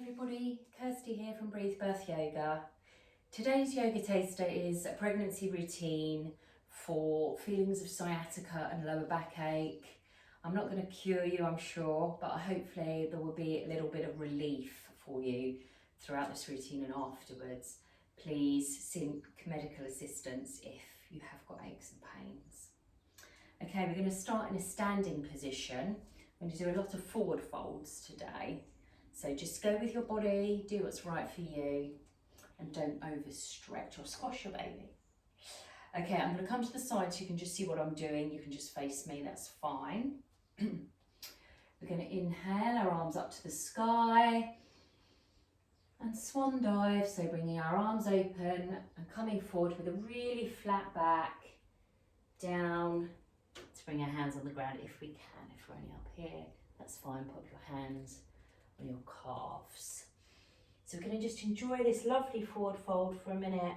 everybody, Kirsty here from Breathe Birth Yoga. Today's yoga taster is a pregnancy routine for feelings of sciatica and lower backache. I'm not going to cure you, I'm sure, but hopefully there will be a little bit of relief for you throughout this routine and afterwards. Please seek medical assistance if you have got aches and pains. Okay, we're going to start in a standing position. I'm going to do a lot of forward folds today. So just go with your body, do what's right for you, and don't overstretch or squash your baby. Okay, I'm going to come to the side so you can just see what I'm doing. You can just face me, that's fine. We're going to inhale, our arms up to the sky, and swan dive, so bringing our arms open and coming forward with a really flat back, down to bring our hands on the ground if we can. If we're only up here, that's fine, pop your hands on your calves. So we're going to just enjoy this lovely forward fold for a minute.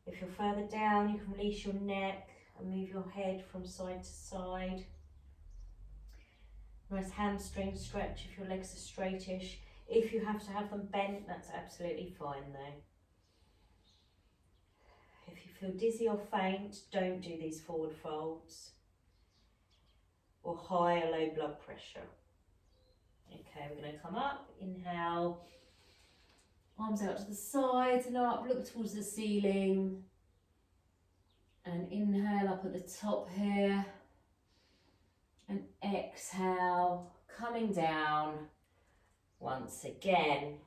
If you're further down, you can release your neck and move your head from side to side. Nice hamstring stretch if your legs are straightish. If you have to have them bent, that's absolutely fine though. If you feel dizzy or faint, don't do these forward folds, or high or low blood pressure. Okay, we're going to come up, inhale, arms out to the sides and up, look towards the ceiling, and inhale up at the top here, and exhale, coming down once again.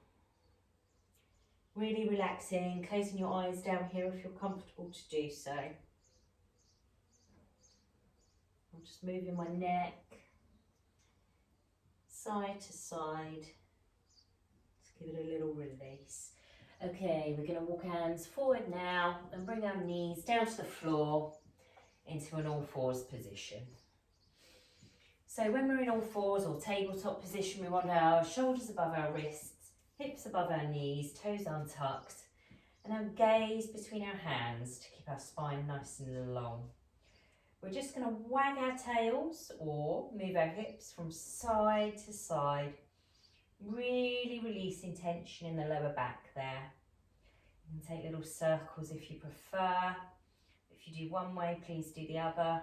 Really relaxing, closing your eyes down here if you're comfortable to do so. I'm just moving my neck side to side. Just give it a little release. Okay, we're going to walk hands forward now and bring our knees down to the floor into an all fours position. So when we're in all fours or tabletop position, we want our shoulders above our wrists, hips above our knees, toes untucked, and our gaze between our hands to keep our spine nice and long. We're just going to wag our tails or move our hips from side to side, really releasing tension in the lower back there. You can take little circles if you prefer. If you do one way, please do the other.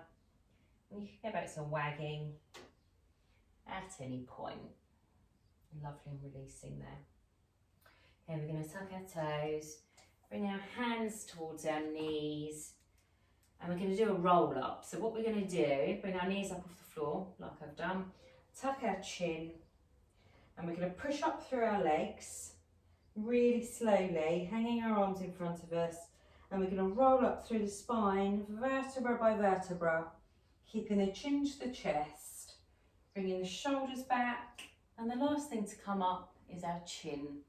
And you can go back to wagging at any point. Lovely and releasing there. Okay, we're going to tuck our toes, bring our hands towards our knees, and we're going to do a roll up. So what we're going to do, bring our knees up off the floor, like I've done, tuck our chin, and we're going to push up through our legs, really slowly, hanging our arms in front of us, and we're going to roll up through the spine, vertebra by vertebra, keeping the chin to the chest, bringing the shoulders back, and the last thing to come up is our chin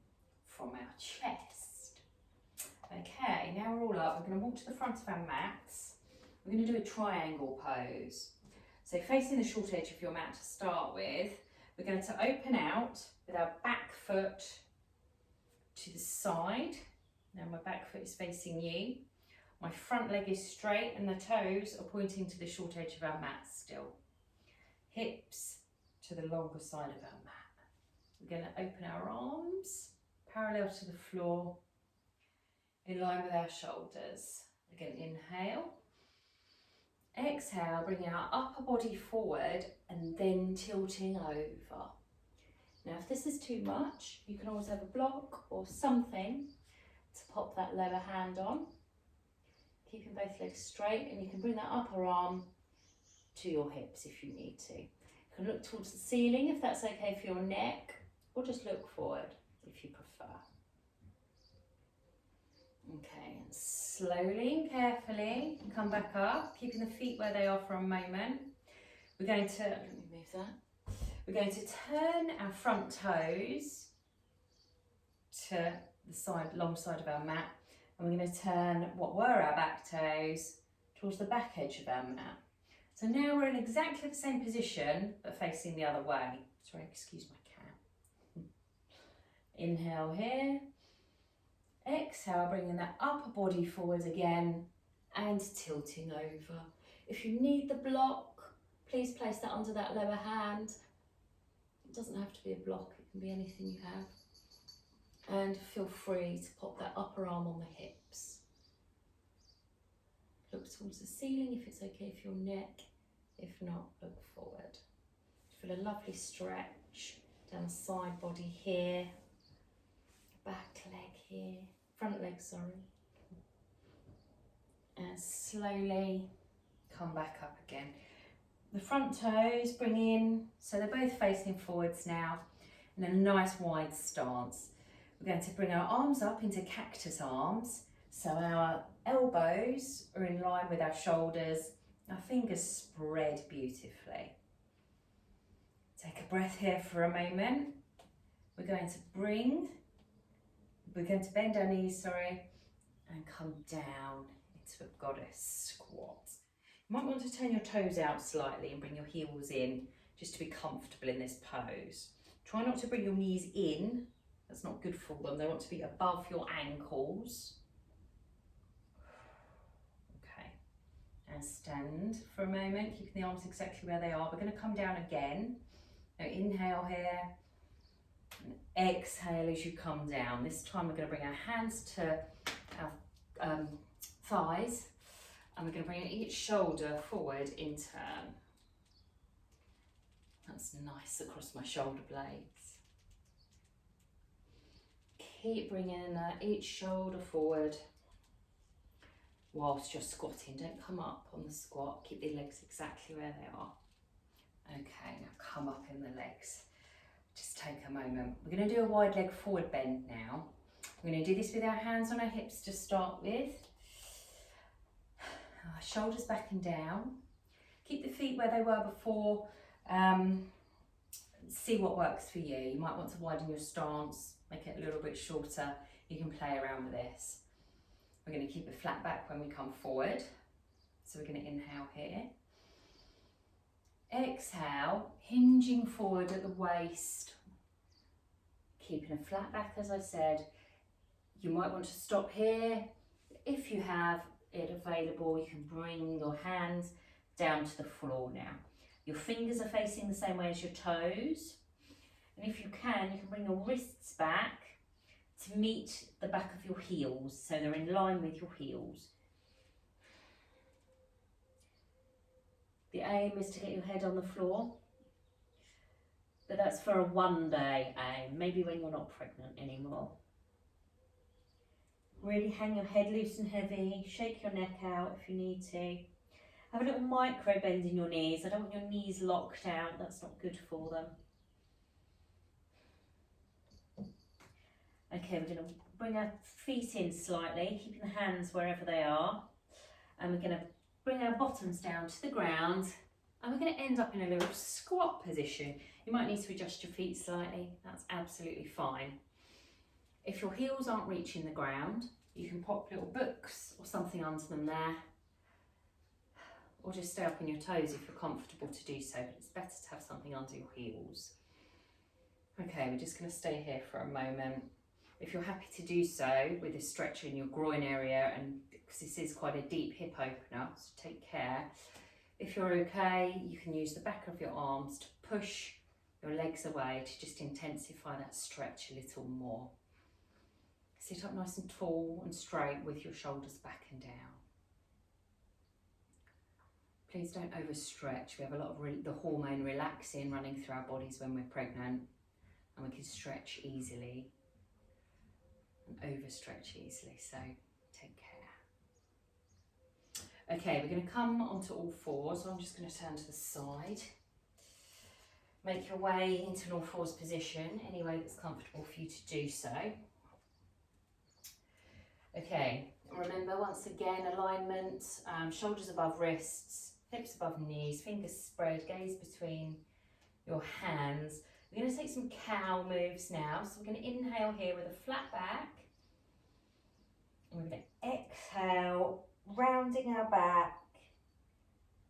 from our chest. Okay, now we're all up, we're going to walk to the front of our mats. We're going to do a triangle pose. So facing the short edge of your mat to start with, we're going to open out with our back foot to the side. Now my back foot is facing you. My front leg is straight and the toes are pointing to the short edge of our mat still. Hips to the longer side of our mat. We're going to open our arms parallel to the floor in line with our shoulders. Again, inhale. Exhale, bringing our upper body forward and then tilting over. Now if this is too much, you can always have a block or something to pop that lower hand on. Keeping both legs straight, and you can bring that upper arm to your hips if you need to. You can look towards the ceiling if that's okay for your neck, or just look forward if you prefer. Okay, and slowly and carefully come back up, keeping the feet where they are for a moment. We're going to, let me move that. We're going to turn our front toes to the side, long side of our mat, and we're going to turn what were our back toes towards the back edge of our mat. So now we're in exactly the same position, but facing the other way. Sorry, excuse my cat. Inhale here. Exhale, bringing that upper body forward again and tilting over. If you need the block, please place that under that lower hand. It doesn't have to be a block, it can be anything you have. And feel free to pop that upper arm on the hips. Look towards the ceiling if it's okay for your neck. If not, look forward. Feel a lovely stretch down the side body here, back leg here, front leg, sorry. And slowly come back up again. The front toes bring in, so they're both facing forwards now, in a nice wide stance. We're going to bring our arms up into cactus arms, so our elbows are in line with our shoulders, our fingers spread beautifully. Take a breath here for a moment. We're going to bend our knees, and come down into a goddess squat. You might want to turn your toes out slightly and bring your heels in, just to be comfortable in this pose. Try not to bring your knees in, that's not good for them. They want to be above your ankles. Okay, and stand for a moment, keeping the arms exactly where they are. We're going to come down again. Now inhale here, and exhale as you come down. This time we're going to bring our hands to our thighs, and we're going to bring each shoulder forward in turn. That's nice across my shoulder blades. Keep bringing each shoulder forward whilst you're squatting. Don't come up on the squat, keep the legs exactly where they are. Okay, now come up in the legs. Just take a moment. We're going to do a wide leg forward bend now. We're going to do this with our hands on our hips to start with. Shoulders back and down. Keep the feet where they were before. See what works for you. You might want to widen your stance, make it a little bit shorter. You can play around with this. We're going to keep it flat back when we come forward. So we're going to inhale here. Exhale, hinging forward at the waist. Keeping a flat back, as I said. You might want to stop here. If you have it available, you can bring your hands down to the floor now. Your fingers are facing the same way as your toes. And if you can bring your wrists back to meet the back of your heels, so they're in line with your heels. The aim is to get your head on the floor, but that's for a one-day aim, maybe when you're not pregnant anymore. Really hang your head loose and heavy, shake your neck out if you need to. Have a little micro bend in your knees. I don't want your knees locked out, that's not good for them. Okay, we're going to bring our feet in slightly, keeping the hands wherever they are. And we're going to bring our bottoms down to the ground. And we're going to end up in a little squat position. You might need to adjust your feet slightly, that's absolutely fine. If your heels aren't reaching the ground, you can pop little books or something under them there. Or just stay up on your toes if you're comfortable to do so, but it's better to have something under your heels. Okay, we're just going to stay here for a moment. If you're happy to do so with a stretch in your groin area, and because this is quite a deep hip opener, so take care. If you're okay, you can use the back of your arms to push your legs away to just intensify that stretch a little more. Sit up nice and tall and straight with your shoulders back and down. Please don't overstretch. We have a lot of the hormone relaxin running through our bodies when we're pregnant, and we can stretch easily and overstretch easily, so take care. Okay, we're going to come onto all fours, so I'm just going to turn to the side. Make your way into an all fours position, any way that's comfortable for you to do so. Okay, remember once again, alignment, shoulders above wrists, hips above knees, fingers spread, gaze between your hands. We're going to take some cow moves now. So we're going to inhale here with a flat back. And we're going to exhale, rounding our back.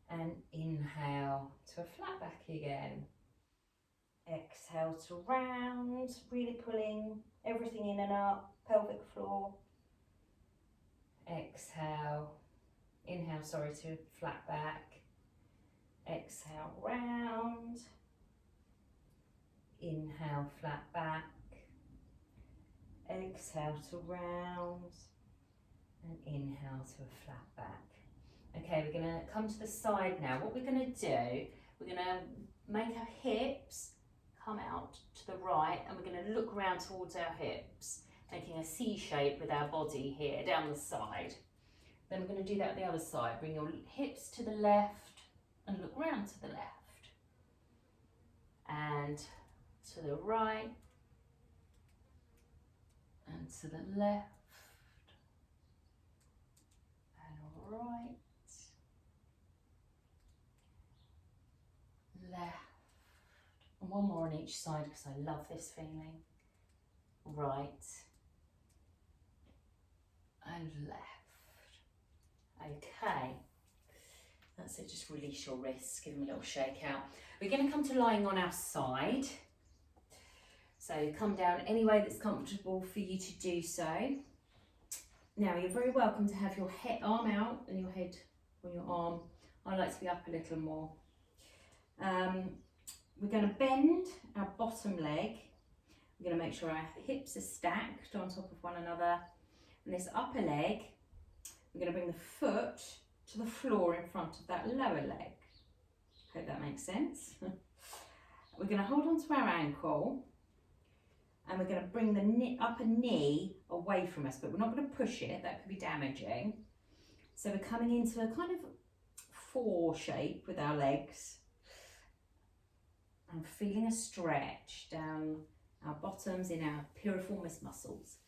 And inhale to a flat back again. Exhale to round, really pulling everything in and up, pelvic floor. Exhale, inhale, to flat back. Exhale, round. Inhale, flat back. exhale to round, and inhale to a flat back. Okay, we're going to come to the side now. What we're going to do, we're going to make our hips come out to the right, and we're going to look round towards our hips, making a C shape with our body here down the side. Then we're going to do that the other side. Bring your hips to the left and look round to the left. And to the right. And to the left. And right. Left. And one more on each side because I love this feeling. Right. And left. Okay, that's it, just release your wrists, give them a little shake out. We're going to come to lying on our side. So come down any way that's comfortable for you to do so. Now you're very welcome to have your arm out and your head on your arm. I like to be up a little more. We're going to bend our bottom leg. We're going to make sure our hips are stacked on top of one another. And this upper leg, we're going to bring the foot to the floor in front of that lower leg. Hope that makes sense. We're going to hold on to our ankle and we're going to bring the upper knee away from us, but we're not going to push it, that could be damaging. So we're coming into a kind of 4 shape with our legs. I'm feeling a stretch down our bottoms in our piriformis muscles.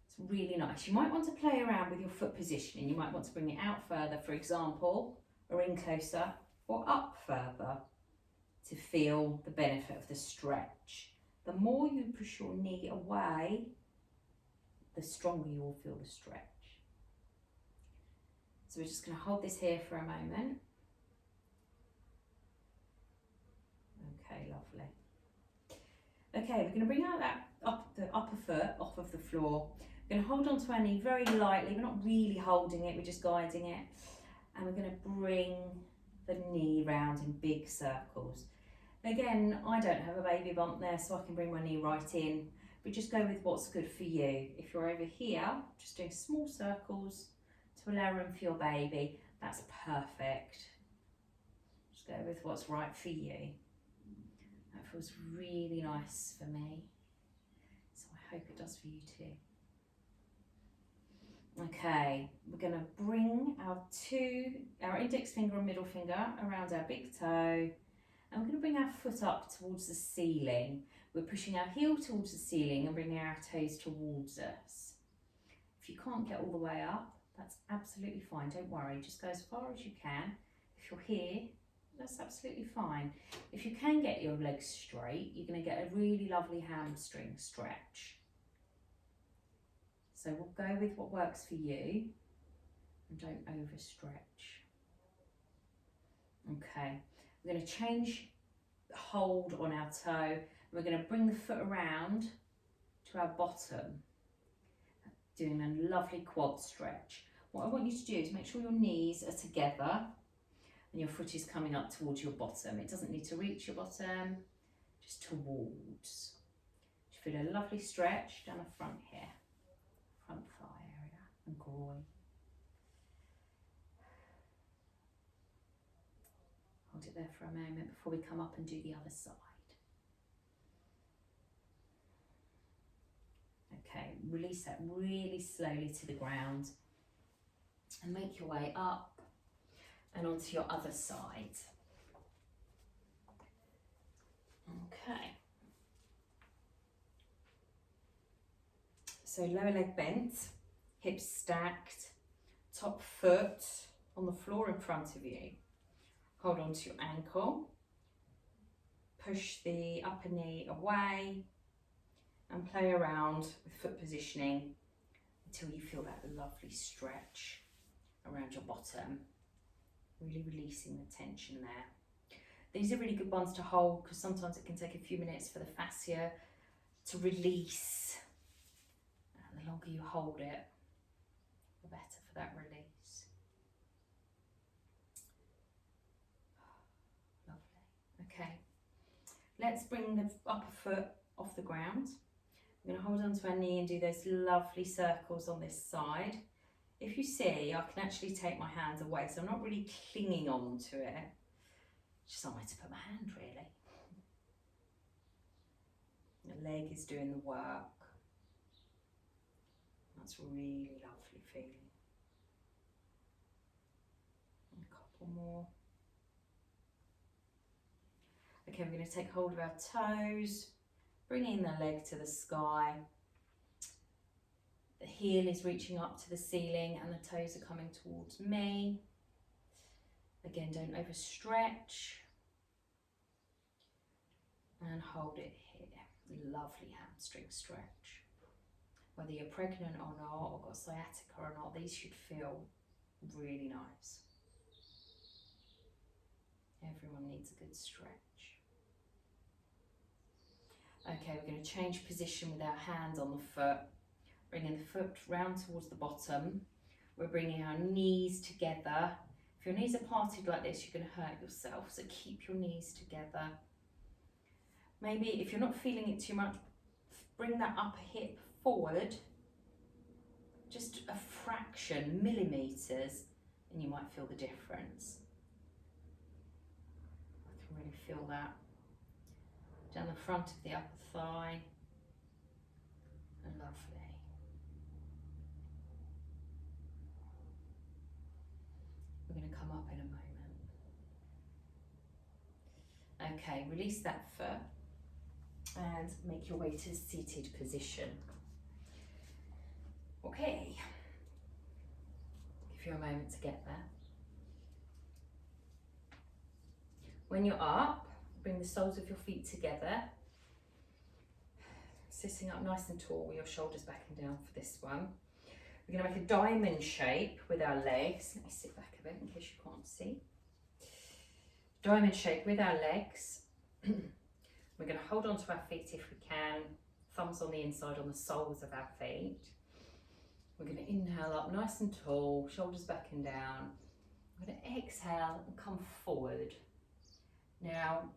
It's really nice. You might want to play around with your foot positioning. You might want to bring it out further, for example, or in closer, or up further to feel the benefit of the stretch. The more you push your knee away, the stronger you will feel the stretch. So we're just going to hold this here for a moment. Okay, lovely. Okay, we're going to bring out the upper foot off of the floor. We're going to hold on to our knee very lightly. We're not really holding it, we're just guiding it. And we're going to bring the knee round in big circles. Again, I don't have a baby bump there, so I can bring my knee right in. But just go with what's good for you. If you're over here, just doing small circles to allow room for your baby, that's perfect. Just go with what's right for you. That feels really nice for me. So I hope it does for you too. Okay, we're going to bring our index finger and middle finger around our big toe, and we're going to bring our foot up towards the ceiling. We're pushing our heel towards the ceiling and bringing our toes towards us. If you can't get all the way up, that's absolutely fine, don't worry, just go as far as you can. If you're here, that's absolutely fine. If you can get your legs straight, you're going to get a really lovely hamstring stretch. So we'll go with what works for you and don't overstretch. Okay, we're going to change hold on our toe. We're going to bring the foot around to our bottom, doing a lovely quad stretch. What I want you to do is make sure your knees are together and your foot is coming up towards your bottom. It doesn't need to reach your bottom, just towards. You feel a lovely stretch down the front here. Front thigh area and groin. Hold it there for a moment before we come up and do the other side. Okay, release that really slowly to the ground and make your way up and onto your other side. Okay. So lower leg bent, hips stacked, top foot on the floor in front of you. Hold on to your ankle, push the upper knee away and play around with foot positioning until you feel that lovely stretch around your bottom, really releasing the tension there. These are really good ones to hold because sometimes it can take a few minutes for the fascia to release. The longer you hold it, the better for that release. Lovely. Okay, let's bring the upper foot off the ground. We're going to hold on to our knee and do those lovely circles on this side. If you see, I can actually take my hands away, so I'm not really clinging on to it. Just somewhere to put my hand, really. The leg is doing the work. That's really lovely feeling. And a couple more. Okay, we're going to take hold of our toes, bringing the leg to the sky. The heel is reaching up to the ceiling and the toes are coming towards me. Again, don't overstretch. And hold it here. Lovely hamstring stretch. Whether you're pregnant or not, or got sciatica or not, these should feel really nice. Everyone needs a good stretch. Okay, we're going to change position with our hands on the foot, bringing the foot round towards the bottom. We're bringing our knees together. If your knees are parted like this, you're going to hurt yourself, so keep your knees together. Maybe if you're not feeling it too much, bring that upper hip forward, just a fraction, millimetres, and you might feel the difference. I can really feel that. Down the front of the upper thigh. Lovely. We're going to come up in a moment. Okay, release that foot and make your way to seated position. Okay, give you a moment to get there. When you're up, bring the soles of your feet together, sitting up nice and tall with your shoulders back and down for this one. We're going to make a diamond shape with our legs. Let me sit back a bit in case you can't see. Diamond shape with our legs. We're going to hold on to our feet if we can, thumbs on the inside on the soles of our feet. We're going to inhale up nice and tall, shoulders back and down. We're going to exhale and come forward. Now,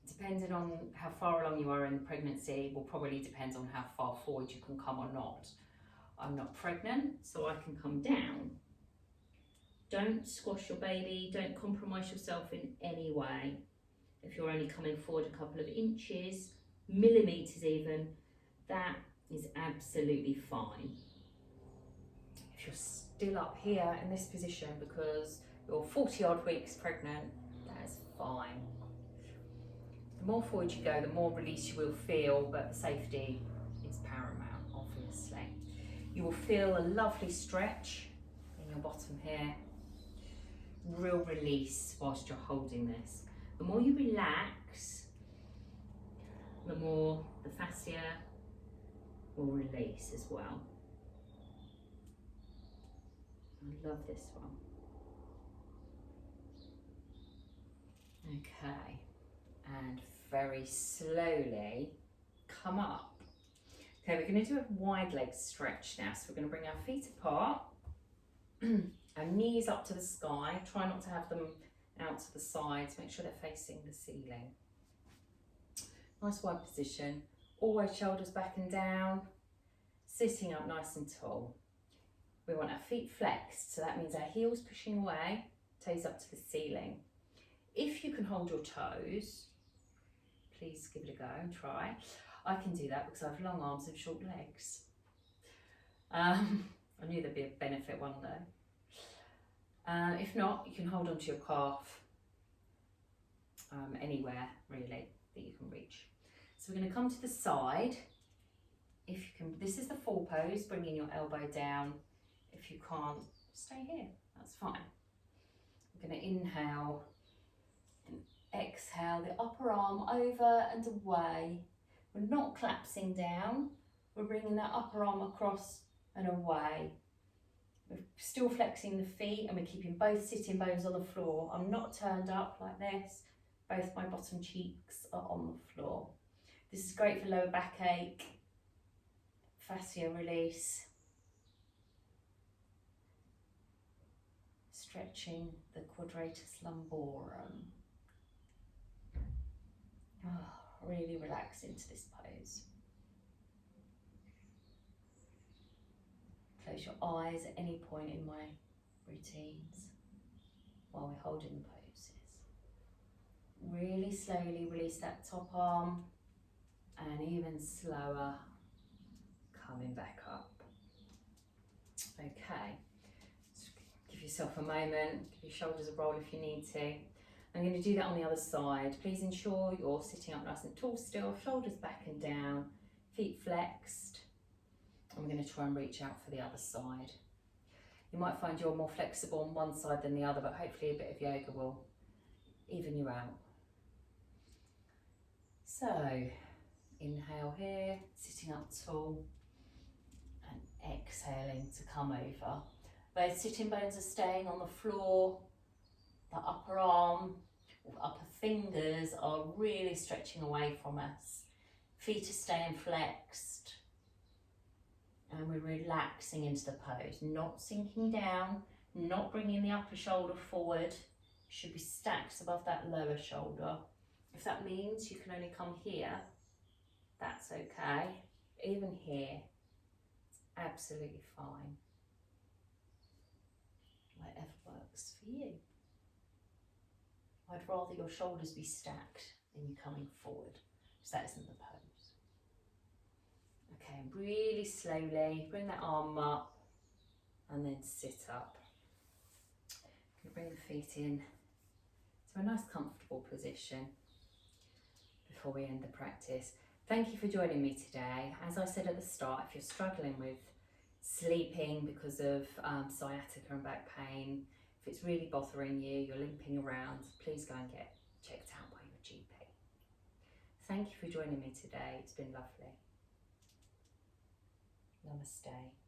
depending on how far along you are in pregnancy will probably depend on how far forward you can come or not. I'm not pregnant, so I can come down. Don't squash your baby, don't compromise yourself in any way. If you're only coming forward a couple of inches, millimetres even, that is absolutely fine. If you're still up here in this position because you're 40 odd weeks pregnant, that is fine. The more forward you go, the more release you will feel, but the safety is paramount, obviously. You will feel a lovely stretch in your bottom here. Real release whilst you're holding this. The more you relax, the more the fascia will release as well. I love this one. Okay, and very slowly come up. Okay, we're going to do a wide leg stretch now. So we're going to bring our feet apart, our knees up to the sky. Try not to have them out to the sides. Make sure they're facing the ceiling. Nice wide position. Always shoulders back and down. Sitting up nice and tall. We want our feet flexed. So that means our heels pushing away, toes up to the ceiling. If you can hold your toes, please give it a go and try. I can do that because I have long arms and short legs. I knew there'd be a benefit one day. If not, you can hold onto your calf anywhere really that you can reach. So we're going to come to the side. If you can, this is the full pose, bringing your elbow down. If you can't, stay here, that's fine. We're going to inhale and exhale the upper arm over and away. We're not collapsing down, we're bringing that upper arm across and away. We're still flexing the feet and we're keeping both sitting bones on the floor. I'm not turned up like this, both my bottom cheeks are on the floor. This is great for lower backache, fascia release, stretching the quadratus lumborum. Oh, really relax into this pose. Close your eyes at any point in my routines while we're holding the poses. Really slowly release that top arm and even slower coming back up. Okay, just give yourself a moment, give your shoulders a roll if you need to. I'm going to do that on the other side. Please ensure you're sitting up nice and tall still, shoulders back and down, feet flexed. I'm going to try and reach out for the other side. You might find you're more flexible on one side than the other, but hopefully a bit of yoga will even you out. So, inhale here, sitting up tall, and exhaling to come over. Both sitting bones are staying on the floor. The upper arm, upper fingers are really stretching away from us. Feet are staying flexed. And we're relaxing into the pose, not sinking down, not bringing the upper shoulder forward. Should be stacked above that lower shoulder. If that means you can only come here, that's okay. Even here, it's absolutely fine. Whatever works for you. I'd rather your shoulders be stacked than you coming forward, because that isn't the pose. Okay, really slowly bring that arm up and then sit up. You can bring the feet in to a nice comfortable position before we end the practice. Thank you for joining me today. As I said at the start, if you're struggling with sleeping because of sciatica and back pain, if it's really bothering you, you're limping around, please go and get checked out by your GP. Thank you for joining me today. It's been lovely. Namaste.